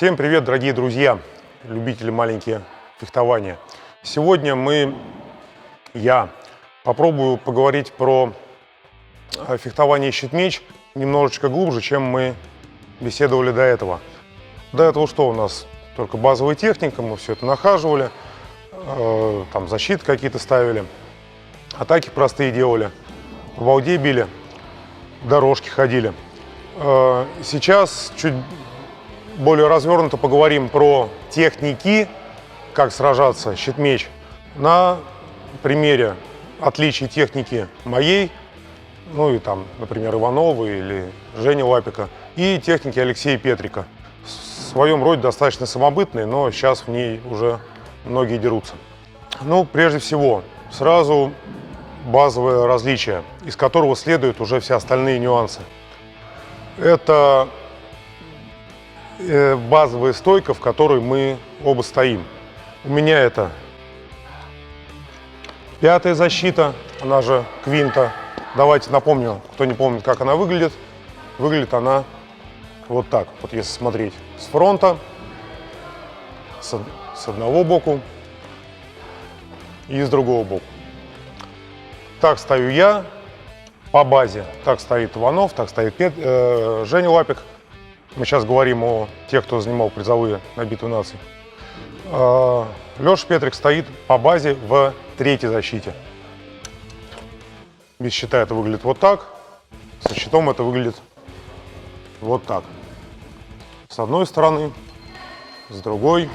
Всем привет, дорогие друзья, любители маленькие фехтования. Сегодня я попробую поговорить про фехтование щит-меч немножечко глубже, чем мы беседовали до этого. До этого что у нас? Только базовая техника, мы все это нахаживали, там защиты какие-то ставили, атаки простые делали, в балде били, дорожки ходили. Сейчас чуть более развернуто поговорим про техники, как сражаться щит-меч, на примере отличий техники моей, ну и там, например, Иванова или Жени Лапика, и техники Алексея Петрика. В своем роде достаточно самобытные, но сейчас в ней уже многие дерутся. Ну, прежде всего, сразу базовое различие, из которого следуют уже все остальные нюансы. Это базовая стойка, в которой мы оба стоим. У меня это пятая защита, она же квинта. Давайте напомню, кто не помнит, как она выглядит. Выглядит она вот так, вот если смотреть с фронта, с одного боку и с другого боку. Так стою я по базе, так стоит Иванов, так стоит Женя Лапик. Мы сейчас говорим о тех, кто занимал призовые на битву наций. Леша Петрик стоит по базе в третьей защите. Без щита это выглядит вот так, со щитом это выглядит вот так. С одной стороны, с другой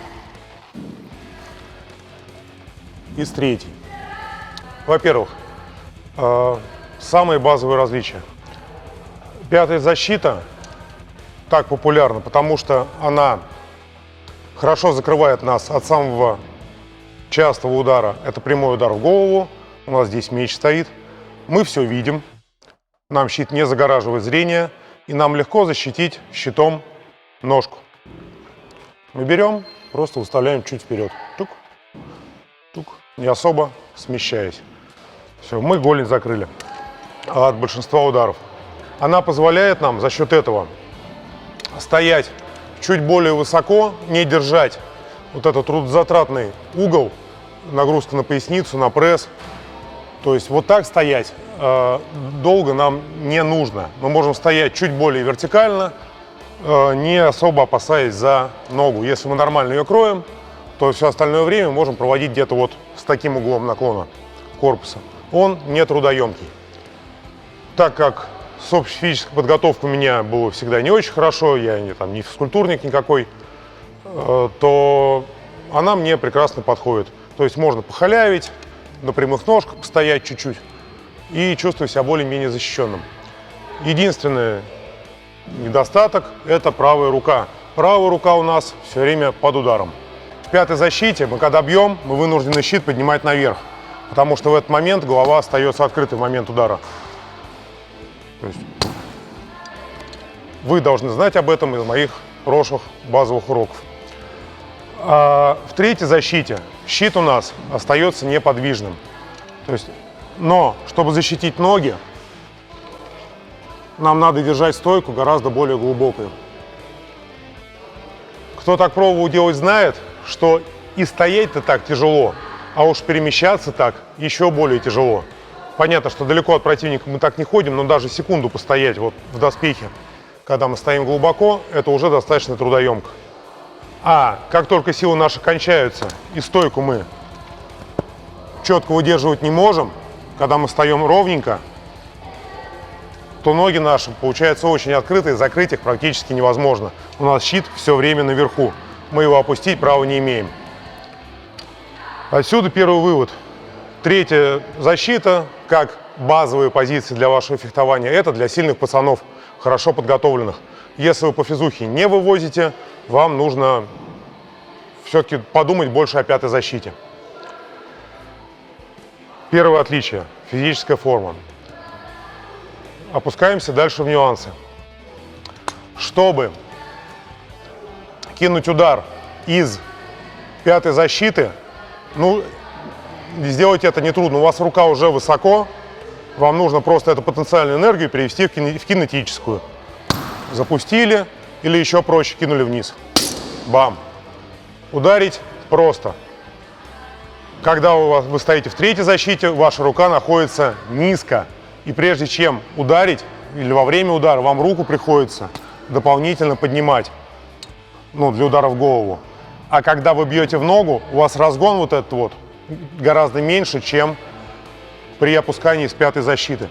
и с третьей. Во-первых, самые базовые различия. Пятая защита так популярна, потому что она хорошо закрывает нас от самого частого удара. Это прямой удар в голову. У нас здесь меч стоит. Мы все видим. Нам щит не загораживает зрение. И нам легко защитить щитом ножку. Мы берем, просто выставляем чуть вперед. Тук, тук, не особо смещаясь. Все, мы голень закрыли от большинства ударов. Она позволяет нам за счет этого стоять чуть более высоко, не держать вот этот трудозатратный угол, нагрузка на поясницу, на пресс. То есть вот так стоять долго нам не нужно. Мы можем стоять чуть более вертикально, не особо опасаясь за ногу. Если мы нормально ее кроем, то все остальное время можем проводить где-то вот с таким углом наклона корпуса. Он не трудоемкий. Так как с общей физической подготовкой у меня было всегда не очень хорошо, я не физкультурник никакой, то она мне прекрасно подходит. То есть можно похалявить, на прямых ножках постоять чуть-чуть и чувствовать себя более-менее защищенным. Единственный недостаток – это правая рука. Правая рука у нас все время под ударом. В пятой защите мы когда бьем, мы вынуждены щит поднимать наверх, потому что в этот момент голова остается открытой в момент удара. То есть вы должны знать об этом из моих прошлых базовых уроков. А в третьей защите щит у нас остается неподвижным. То есть, но чтобы защитить ноги, нам надо держать стойку гораздо более глубокую. Кто так пробовал делать, знает, что и стоять-то так тяжело, а уж перемещаться так еще более тяжело. Понятно, что далеко от противника мы так не ходим, но даже секунду постоять вот в доспехе, когда мы стоим глубоко, это уже достаточно трудоемко. А как только силы наши кончаются и стойку мы четко выдерживать не можем, когда мы встаем ровненько, то ноги наши получаются очень открытые, закрыть их практически невозможно. У нас щит все время наверху, мы его опустить права не имеем. Отсюда первый вывод. Третья защита, как базовые позиции для вашего фехтования, это для сильных пацанов, хорошо подготовленных. Если вы по физухе не вывозите, вам нужно все-таки подумать больше о пятой защите. Первое отличие – физическая форма. Опускаемся дальше в нюансы. Чтобы кинуть удар из пятой защиты, сделать это нетрудно. У вас рука уже высоко, вам нужно просто эту потенциальную энергию перевести в кинетическую. Запустили или еще проще кинули вниз. бам. Ударить просто. Когда вы стоите в третьей защите, ваша рука находится низко. И прежде чем ударить, или во время удара, вам руку приходится дополнительно поднимать, ну, для удара в голову. А когда вы бьете в ногу, у вас разгон вот этот вот гораздо меньше, чем при опускании с пятой защиты.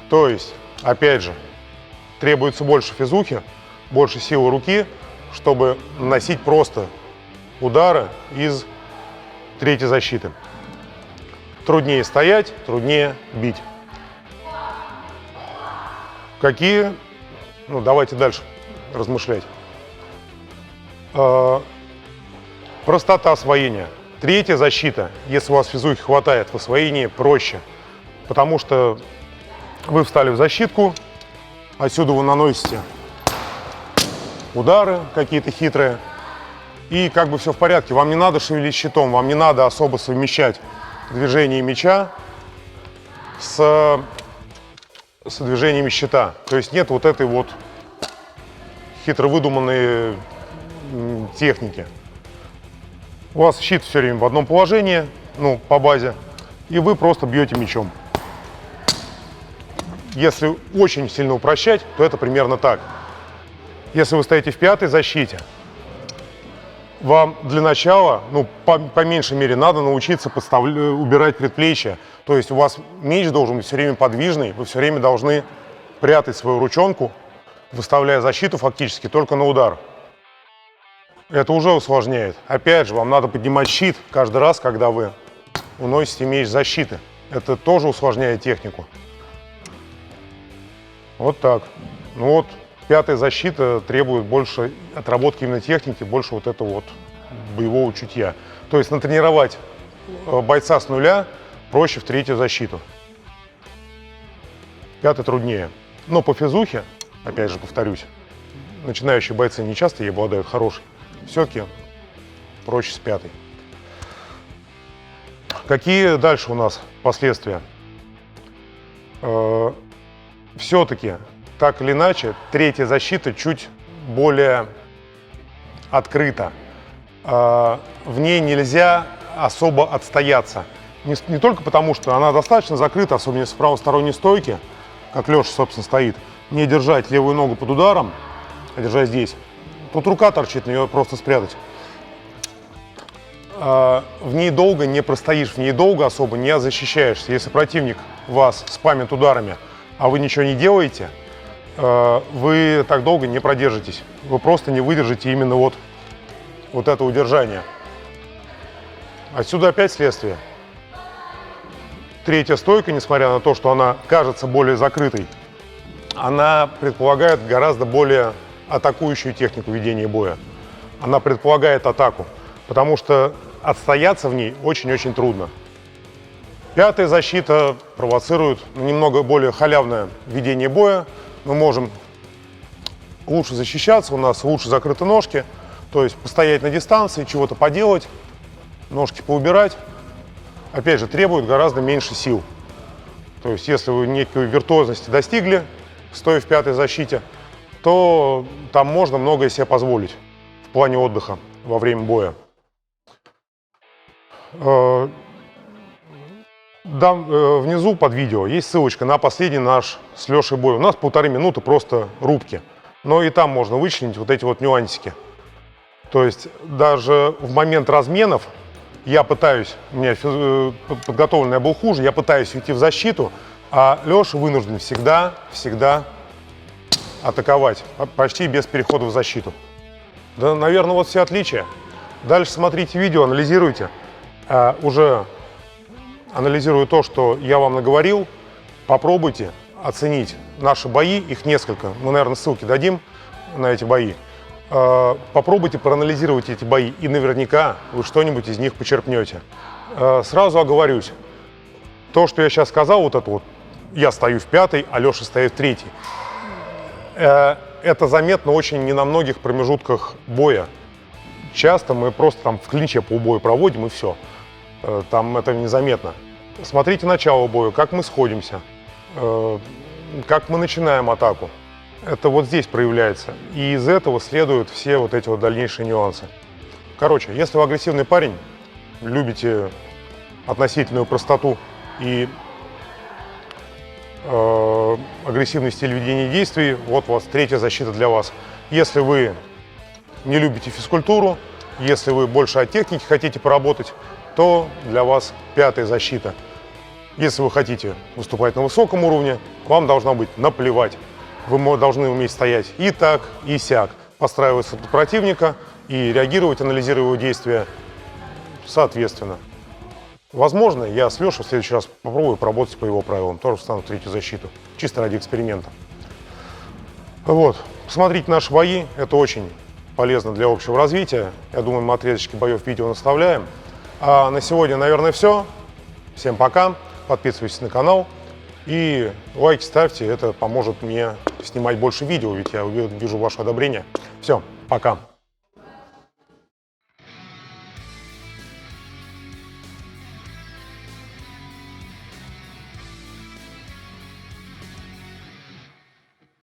То есть, опять же, требуется больше физухи, больше силы руки, чтобы наносить просто удары из третьей защиты. Труднее стоять, труднее бить. Какие? Ну, давайте дальше размышлять. Простота освоения. Третья защита, если у вас физухи хватает, в освоении проще. Потому что вы встали в защитку, отсюда вы наносите удары какие-то хитрые, и как бы все в порядке. Вам не надо шевелить щитом, вам не надо особо совмещать движение мяча с движениями щита. То есть нет вот этой вот хитро выдуманной техники. У вас щит все время в одном положении, ну, по базе, и вы просто бьете мячом. Если очень сильно упрощать, то это примерно так. Если вы стоите в пятой защите, вам для начала, ну, по меньшей мере, надо научиться убирать предплечья. То есть у вас меч должен быть все время подвижный, вы все время должны прятать свою ручонку, выставляя защиту фактически только на удар. Это уже усложняет. Опять же, вам надо поднимать щит каждый раз, когда вы уносите меч с защиты. Это тоже усложняет технику. Вот так. Ну вот, пятая защита требует больше отработки именно техники, больше вот этого вот боевого чутья. То есть натренировать бойца с нуля проще в третью защиту. Пятая труднее. Но по физухе, опять же повторюсь, начинающие бойцы не часто ей обладают хорошей. Все-таки проще с пятой. Какие дальше у нас последствия? Все-таки, так или иначе, третья защита чуть более открыта. В ней нельзя особо отстояться. Не только потому, что она достаточно закрыта, особенно с правосторонней стойки, как Леша, собственно, стоит, не держать левую ногу под ударом, а держать здесь. Тут рука торчит, ее просто спрятать. В ней долго не простоишь, в ней долго особо не защищаешься. Если противник вас спамит ударами, а вы ничего не делаете, вы так долго не продержитесь. Вы просто не выдержите именно вот это удержание. Отсюда опять следствие. Третья стойка, несмотря на то, что она кажется более закрытой, она предполагает гораздо более атакующую технику ведения боя. Она предполагает атаку, потому что отстояться в ней очень-очень трудно. Пятая защита провоцирует немного более халявное ведение боя. Мы можем лучше защищаться, у нас лучше закрыты ножки, то есть постоять на дистанции, чего-то поделать, ножки поубирать. Опять же, требует гораздо меньше сил. То есть если вы некой виртуозности достигли, стоя в пятой защите, то там можно многое себе позволить в плане отдыха во время боя. Внизу под видео есть ссылочка на последний наш с Лешей бой. У нас 1,5 минуты просто рубки. Но и там можно вычленить вот эти вот нюансики. То есть даже в момент разменов я пытаюсь, у меня подготовленный я был хуже, я пытаюсь уйти в защиту, а Леша вынужден всегда атаковать, почти без перехода в защиту. Да, наверное, вот все отличия. Дальше смотрите видео, анализируйте. Уже анализируя то, что я вам наговорил, попробуйте оценить наши бои, их несколько. Мы, наверное, ссылки дадим на эти бои. Попробуйте проанализировать эти бои, и наверняка вы что-нибудь из них почерпнете. Сразу оговорюсь, то, что я сейчас сказал, вот это вот, я стою в пятой, а Леша стоит в третьей, это заметно очень не на многих промежутках боя. Часто мы просто там в клинче по бою проводим, и все. Там это незаметно. Смотрите начало боя, как мы сходимся, как мы начинаем атаку. это вот здесь проявляется. И из этого следуют все вот эти вот дальнейшие нюансы. Короче, если вы агрессивный парень, любите относительную простоту и агрессивный стиль ведения действий, вот у вас третья защита для вас. Если вы не любите физкультуру, если вы больше от техники хотите поработать, то для вас пятая защита. Если вы хотите выступать на высоком уровне, вам должна быть наплевать. Вы должны уметь стоять и так, и сяк, подстраиваться под противника и реагировать, анализируя его действия соответственно. Возможно, я с Лешей в следующий раз попробую поработать по его правилам, тоже встану в третью защиту, чисто ради эксперимента. Вот, посмотрите наши бои, это очень полезно для общего развития. Я думаю, мы отрезочки боев видео наставляем. А на сегодня, наверное, все. Всем пока, подписывайтесь на канал и лайки ставьте, это поможет мне снимать больше видео, ведь я вижу ваше одобрение. Все, пока.